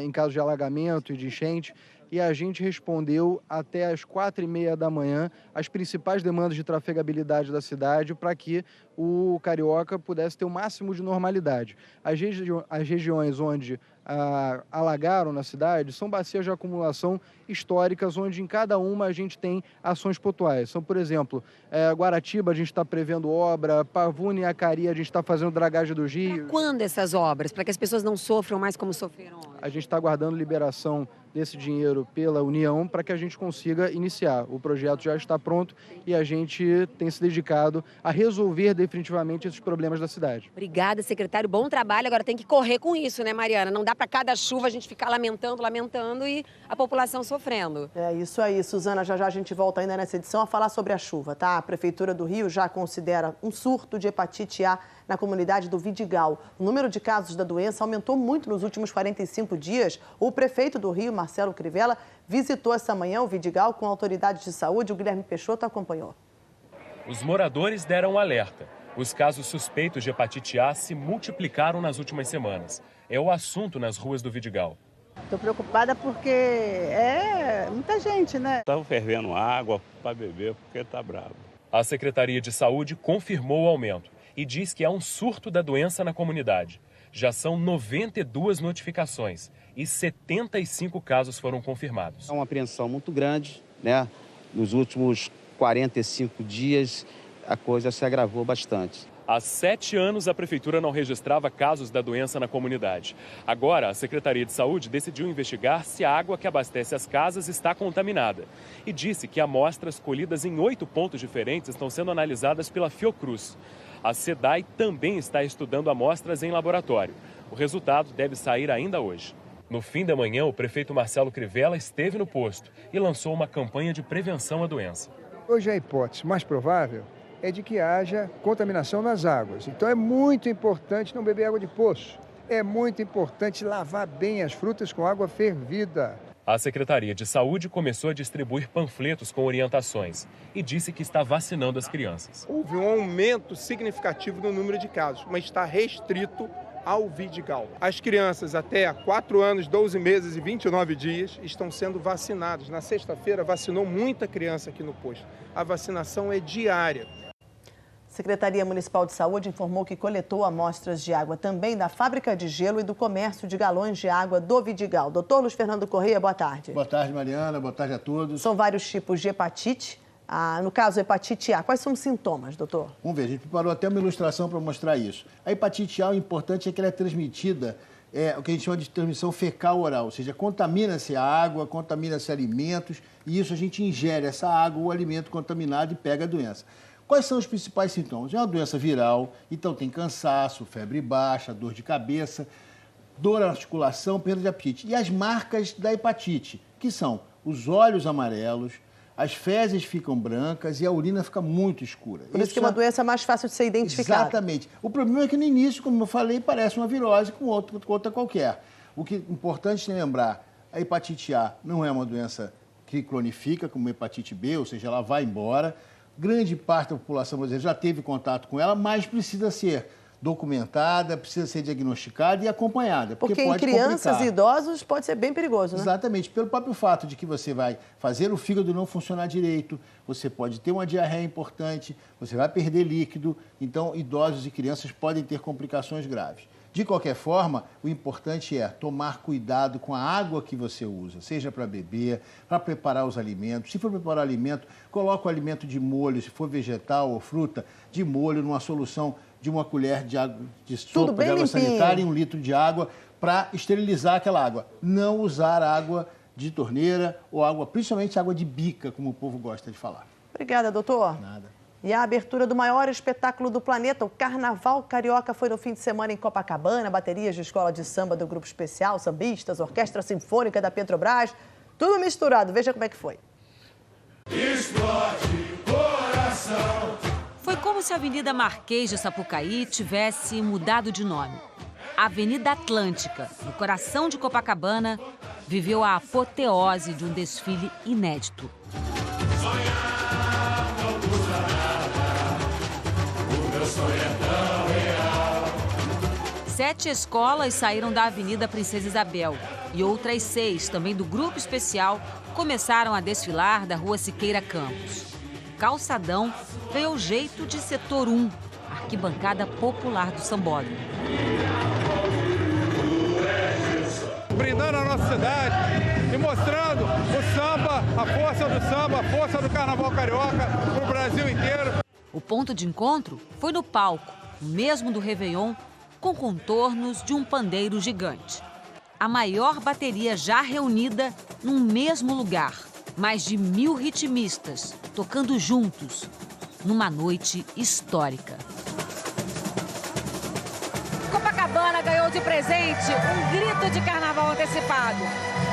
em caso de alagamento e de enchente. E a gente respondeu até às 4h30 da manhã as principais demandas de trafegabilidade da cidade para que o carioca pudesse ter o máximo de normalidade. As regiões onde alagaram na cidade são bacias de acumulação históricas, onde em cada uma a gente tem ações pontuais. São, por exemplo, Guaratiba a gente está prevendo obra, Pavuna e Acari a gente está fazendo dragagem dos rios.
Pra quando essas obras? Para que as pessoas não sofram mais como sofreram ontem?
A gente está aguardando liberação desse dinheiro pela União para que a gente consiga iniciar. O projeto já está pronto e a gente tem se dedicado a resolver definitivamente esses problemas da cidade.
Obrigada, secretário. Bom trabalho. Agora tem que correr com isso, né, Mariana? Não dá para cada chuva a gente ficar lamentando e a população sofrendo.
É isso aí, Suzana. Já já a gente volta ainda nessa edição a falar sobre a chuva, tá? A Prefeitura do Rio já considera um surto de hepatite A na comunidade do Vidigal. O número de casos da doença aumentou muito nos últimos 45 dias. O prefeito do Rio, Marcelo Crivella, visitou essa manhã o Vidigal com autoridades de saúde. O Guilherme Peixoto acompanhou.
Os moradores deram alerta. Os casos suspeitos de hepatite A se multiplicaram nas últimas semanas. É o assunto nas ruas do Vidigal.
Estou preocupada porque é muita gente, né?
Estava fervendo água para beber porque está bravo.
A Secretaria de Saúde confirmou o aumento e diz que há um surto da doença na comunidade. Já são 92 notificações e 75 casos foram confirmados.
É uma apreensão muito grande, né? Nos últimos 45 dias, a coisa se agravou bastante.
Há 7 anos, a Prefeitura não registrava casos da doença na comunidade. Agora, a Secretaria de Saúde decidiu investigar se a água que abastece as casas está contaminada. E disse que amostras colhidas em 8 pontos diferentes estão sendo analisadas pela Fiocruz. A SEDAI também está estudando amostras em laboratório. O resultado deve sair ainda hoje. No fim da manhã, o prefeito Marcelo Crivella esteve no posto e lançou uma campanha de prevenção à doença.
Hoje a hipótese mais provável é de que haja contaminação nas águas. Então é muito importante não beber água de poço. É muito importante lavar bem as frutas com água fervida.
A Secretaria de Saúde começou a distribuir panfletos com orientações e disse que está vacinando as crianças.
Houve um aumento significativo no número de casos, mas está restrito ao Vidigal. As crianças até 4 anos, 12 meses e 29 dias estão sendo vacinadas. Na sexta-feira vacinou muita criança aqui no posto. A vacinação é diária.
A Secretaria Municipal de Saúde informou que coletou amostras de água também da fábrica de gelo e do comércio de galões de água do Vidigal. Doutor Luiz Fernando Correia, boa tarde.
Boa tarde, Mariana. Boa tarde a todos.
São vários tipos de hepatite. No caso, hepatite A, quais são os sintomas, doutor?
Vamos ver, a gente preparou até uma ilustração para mostrar isso. A hepatite A, o importante é que ela é transmitida, o que a gente chama de transmissão fecal-oral, ou seja, contamina-se a água, contamina-se alimentos, e isso a gente ingere essa água ou alimento contaminado e pega a doença. Quais são os principais sintomas? É uma doença viral, então tem cansaço, febre baixa, dor de cabeça, dor na articulação, perda de apetite. E as marcas da hepatite, que são os olhos amarelos, as fezes ficam brancas e a urina fica muito escura.
Por isso que é uma doença mais fácil de ser identificada.
Exatamente. O problema é que no início, como eu falei, parece uma virose com outra qualquer. O que é importante é lembrar, a hepatite A não é uma doença que cronifica, como a hepatite B, ou seja, ela vai embora. Grande parte da população brasileira já teve contato com ela, mas precisa ser documentada, precisa ser diagnosticada e acompanhada.
Porque em crianças e idosos pode ser bem perigoso, né?
Exatamente. Pelo próprio fato de que você vai fazer o fígado não funcionar direito, você pode ter uma diarreia importante, você vai perder líquido. Então, idosos e crianças podem ter complicações graves. De qualquer forma, o importante é tomar cuidado com a água que você usa, seja para beber, para preparar os alimentos. Se for preparar alimento, coloque o alimento de molho, se for vegetal ou fruta, de molho numa solução de uma colher de água, de sopa de água sanitária e 1 litro de água para esterilizar aquela água. Não usar água de torneira ou água, principalmente água de bica, como o povo gosta de falar.
Obrigada, doutor.
Nada.
E a abertura do maior espetáculo do planeta, o Carnaval Carioca, foi no fim de semana em Copacabana. Baterias de escola de samba do Grupo Especial, sambistas, Orquestra Sinfônica da Petrobras, tudo misturado. Veja como é que foi.
Explode coração.
Foi como se a Avenida Marquês de Sapucaí tivesse mudado de nome. A Avenida Atlântica, no coração de Copacabana, viveu a apoteose de um desfile inédito.
Sonho é tão real.
7 escolas saíram da Avenida Princesa Isabel e outras 6, também do Grupo Especial, começaram a desfilar da Rua Siqueira Campos. O calçadão ganhou jeito de setor 1, arquibancada popular do sambódromo.
Brindando a nossa cidade e mostrando o samba, a força do samba, a força do Carnaval Carioca para o Brasil inteiro.
O ponto de encontro foi no palco, o mesmo do Réveillon, com contornos de um pandeiro gigante. A maior bateria já reunida num mesmo lugar. Mais de 1000 ritmistas tocando juntos, numa noite histórica.
Copacabana ganhou de presente um grito de carnaval antecipado.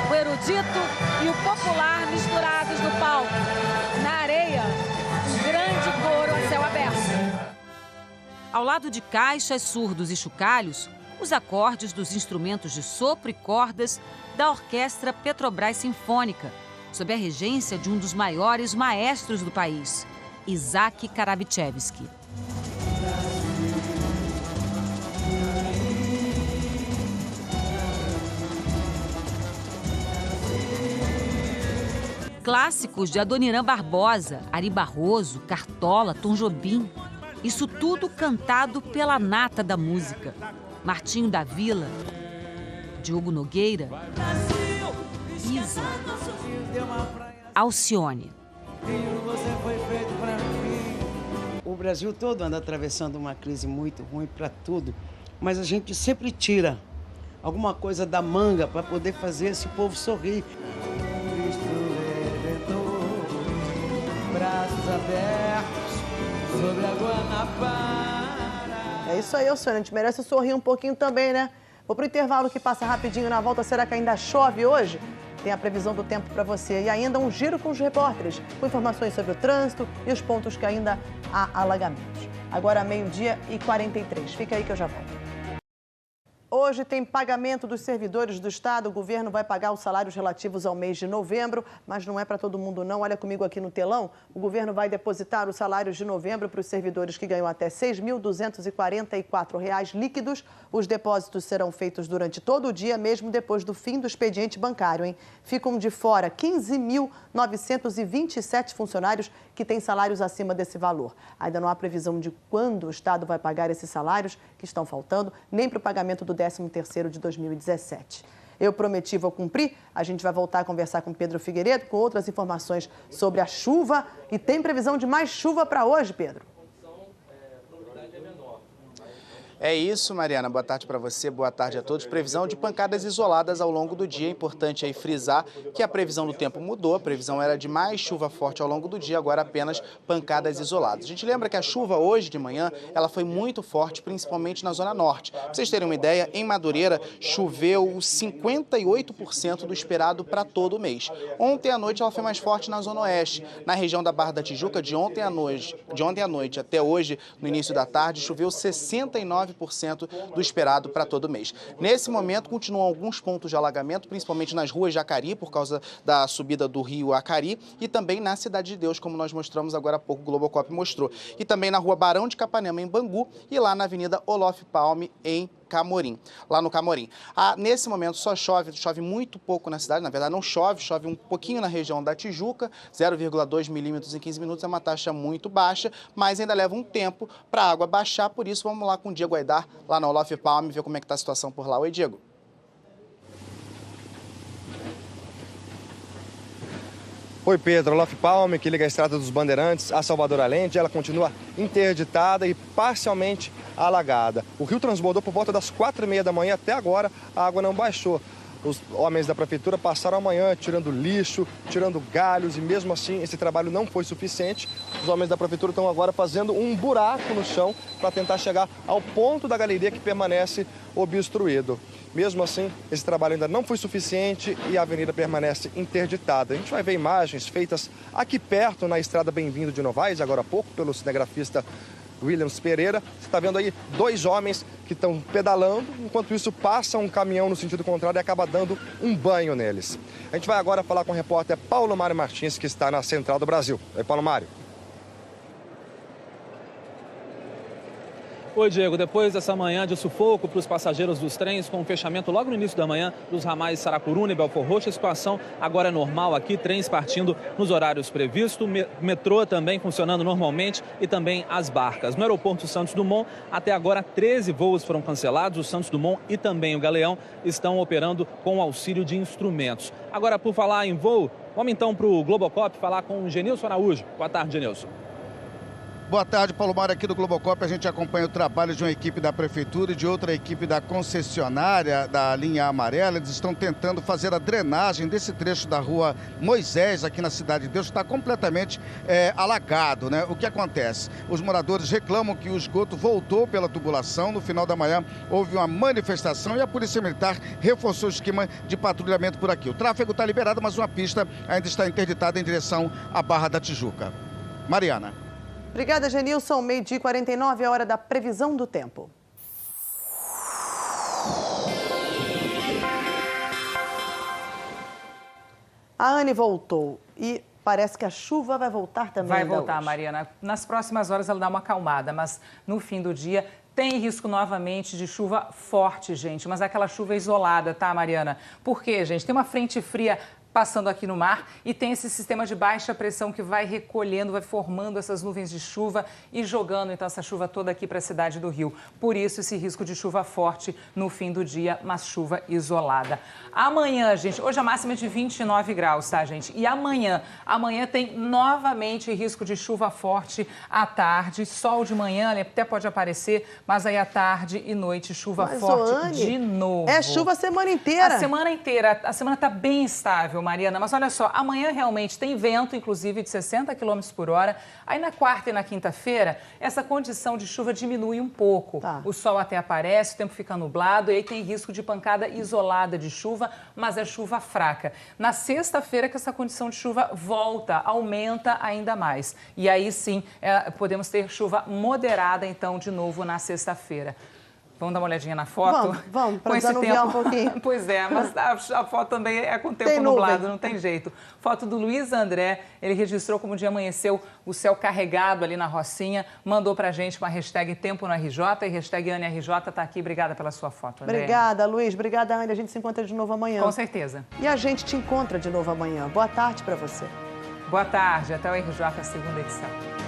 O erudito e o popular misturados no palco. Na areia, um grande coro a céu aberto.
Ao lado de caixas, surdos e chocalhos, os acordes dos instrumentos de sopro e cordas da Orquestra Petrobras Sinfônica, sob a regência de um dos maiores maestros do país, Isaac Karavichevsky.
clássicos de Adoniran Barbosa, Ari Barroso, Cartola, Tom Jobim. Isso tudo cantado pela nata da música. Martinho da Vila, Diogo Nogueira, Isa, Alcione.
O Brasil todo anda atravessando uma crise muito ruim para tudo, mas a gente sempre tira alguma coisa da manga para poder fazer esse povo sorrir.
Braços abertos sobre a Guanabara.
É isso aí, Alcione. A gente merece sorrir um pouquinho também, né? Vou pro intervalo que passa rapidinho na volta. Será que ainda chove hoje? Tem a previsão do tempo para você e ainda um giro com os repórteres, com informações sobre o trânsito e os pontos que ainda há alagamentos. Agora, 12h43. Fica aí que eu já volto. Hoje tem pagamento dos servidores do Estado. O governo vai pagar os salários relativos ao mês de novembro, mas não é para todo mundo não. Olha comigo aqui no telão. O governo vai depositar os salários de novembro para os servidores que ganham até R$ 6.244 líquidos. Os depósitos serão feitos durante todo o dia, mesmo depois do fim do expediente bancário, hein? Ficam de fora 15.927 funcionários que têm salários acima desse valor. Ainda não há previsão de quando o Estado vai pagar esses salários que estão faltando, nem para o pagamento do 13º de 2017. Eu prometi, vou cumprir. A gente vai voltar a conversar com Pedro Figueiredo com outras informações sobre a chuva. E tem previsão de mais chuva para hoje, Pedro?
É isso, Mariana. Boa tarde para você, boa tarde a todos. Previsão de pancadas isoladas ao longo do dia. É importante aí frisar que a previsão do tempo mudou. A previsão era de mais chuva forte ao longo do dia, agora apenas pancadas isoladas. A gente lembra que a chuva hoje de manhã, ela foi muito forte, principalmente na Zona Norte. Para vocês terem uma ideia, em Madureira choveu 58% do esperado para todo o mês. Ontem à noite ela foi mais forte na Zona Oeste. Na região da Barra da Tijuca, de ontem à noite até hoje, no início da tarde, choveu 69% do esperado para todo mês. Nesse momento, continuam alguns pontos de alagamento, principalmente nas ruas de Acari, por causa da subida do rio Acari, e também na Cidade de Deus, como nós mostramos agora há pouco, o Globocop mostrou. E também na rua Barão de Capanema, em Bangu, e lá na Avenida Olof Palme, em Camorim, lá no Camorim. Nesse momento só chove muito pouco na cidade, na verdade não chove, chove um pouquinho na região da Tijuca, 0,2 milímetros em 15 minutos, é uma taxa muito baixa, mas ainda leva um tempo para a água baixar, por isso vamos lá com o Diego Aidar, lá na Olof Palme, ver como é que está a situação por lá. Oi, Diego.
Oi, Pedro. Olof Palme, que liga a Estrada dos Bandeirantes a Salvador Allende, ela continua interditada e parcialmente alagada. O rio transbordou por volta das 4h30 da manhã, até agora a água não baixou. Os homens da prefeitura passaram a manhã tirando lixo, tirando galhos e mesmo assim esse trabalho não foi suficiente. Os homens da prefeitura estão agora fazendo um buraco no chão para tentar chegar ao ponto da galeria que permanece obstruído. Mesmo assim, esse trabalho ainda não foi suficiente e a avenida permanece interditada. A gente vai ver imagens feitas aqui perto na estrada Bem-vindo de Novaes, agora há pouco, pelo cinegrafista Williams Pereira. Você está vendo aí dois homens que estão pedalando, enquanto isso passa um caminhão no sentido contrário e acaba dando um banho neles. A gente vai agora falar com o repórter Paulo Mário Martins, que está na Central do Brasil. Oi, Paulo Mário.
Oi, Diego. Depois dessa manhã de sufoco para os passageiros dos trens, com o fechamento logo no início da manhã dos ramais Saracuruna e Belfor Roxo, a situação agora é normal aqui, trens partindo nos horários previstos, metrô também funcionando normalmente e também as barcas. No aeroporto Santos Dumont, até agora 13 voos foram cancelados, o Santos Dumont e também o Galeão estão operando com auxílio de instrumentos. Agora, por falar em voo, vamos então para o Globocop falar com o Genilson Araújo. Boa tarde, Genilson.
Boa tarde, Paulo Mário. Aqui do Globocop a gente acompanha o trabalho de uma equipe da Prefeitura e de outra equipe da concessionária da linha amarela. Eles estão tentando fazer a drenagem desse trecho da rua Moisés, aqui na Cidade de Deus, que está completamente alagado, né? O que acontece? Os moradores reclamam que o esgoto voltou pela tubulação. No final da manhã houve uma manifestação e a Polícia Militar reforçou o esquema de patrulhamento por aqui. O tráfego está liberado, mas uma pista ainda está interditada em direção à Barra da Tijuca. Mariana.
Obrigada, Genilson. 12h49, a hora da previsão do tempo. A Anne voltou e parece que a chuva vai voltar também.
Vai voltar,
hoje.
Mariana. Nas próximas horas ela dá uma acalmada, mas no fim do dia tem risco novamente de chuva forte, gente. Mas aquela chuva isolada, tá, Mariana? Por quê, gente? Tem uma frente fria passando aqui no mar e tem esse sistema de baixa pressão que vai recolhendo, vai formando essas nuvens de chuva e jogando então essa chuva toda aqui para a cidade do Rio. Por isso esse risco de chuva forte no fim do dia, mas chuva isolada. Amanhã, gente, hoje a máxima é de 29 graus, tá, gente? E amanhã tem novamente risco de chuva forte à tarde, sol de manhã, até pode aparecer, mas aí à tarde e noite chuva forte de novo.
É chuva a semana inteira.
A semana inteira, a semana está bem estável, Mariana, mas olha só, amanhã realmente tem vento, inclusive de 60 km por hora. Aí na quarta e na quinta-feira, essa condição de chuva diminui um pouco. O sol até aparece, o tempo fica nublado e aí tem risco de pancada isolada de chuva, mas é chuva fraca. Na sexta-feira que essa condição de chuva volta, aumenta ainda mais. E aí sim, podemos ter chuva moderada então de novo na sexta-feira. Vamos dar uma olhadinha na foto?
Vamos para desanuviar um pouquinho.
Pois é, mas a foto também é com tempo nublado, não tem jeito. Foto do Luiz André, ele registrou como o dia amanheceu, o céu carregado ali na Rocinha, mandou pra gente uma hashtag Tempo no RJ e hashtag AneRJ tá aqui. Obrigada pela sua foto, André.
Obrigada, Luiz. Obrigada, Anne. A gente se encontra de novo amanhã.
Com certeza.
E a gente te encontra de novo amanhã. Boa tarde para você.
Boa tarde. Até o RJ, a segunda edição.